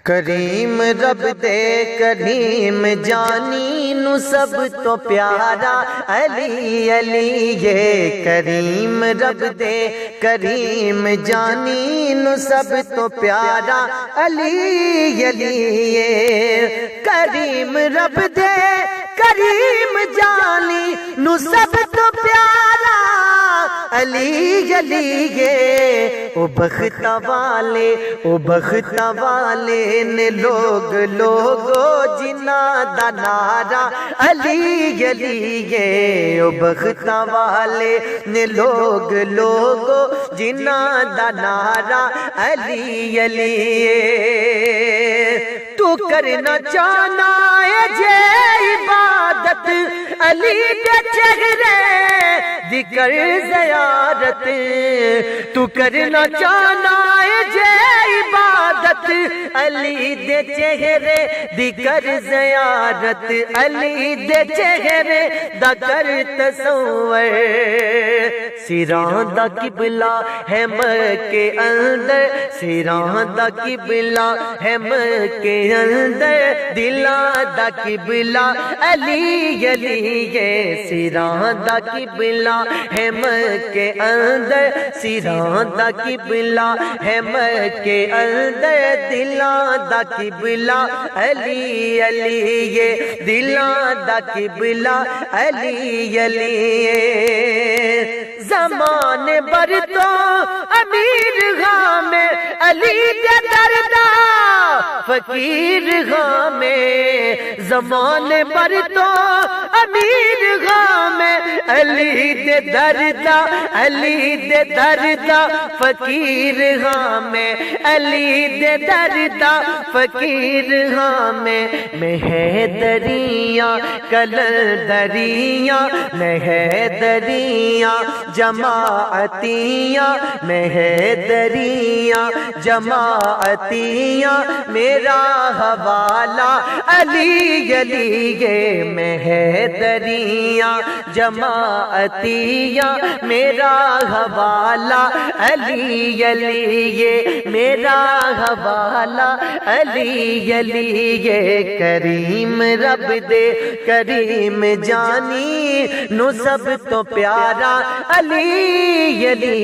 کریم رب دے کریم جانی نو سب تو پیارا علی علی یہ کریم رب دے کریم جانی نو سب تو پیارا علی علی یہ کریم رب دے کریم جانی نو سب تو پیارا علی علی یہ او بخت والے نے لوگو جنا دا نعرہ علی علی یہ او بخت والے نے لوگو جنا دا نعرہ علی علی تو کرنا چاہنا ہے جے عبادت علی کے چہرے دیکر زیارت تو کرنا چاہنا ہے جے عبادت علی دے چہرے دیکر زیارت علی دے چہرے دا کر تصور سیران دا قبلہ ہے مکے اندر سیران دا قبلہ ہے مکے اندر دلاں دا قبلہ علی علی یہ سیران دا قبلہ ہے مکے اندر سیران دا قبلہ ہے مکے اندر دلاں دا قبلہ علی علی یہ دلاں دا قبلہ علی علی زمان بر تو امیر غام علی دے دردا فقیر غام زمان بر تو امیر غام علی دے دردا علی دے دردا فقیر غام علی دے دردا فقیر غام میں ہے دریاں کلندریاں میں ہے دریاں جماعتیاں میں ہے دریاں جماعتیاں میرا حوالہ علی علی یہ میں ہے دریاں جماعتیاں میرا حوالہ علی علی یہ میرا حوالہ علی علی یہ کریم رب دے کریم جانی نو سب تو پیارا علی علی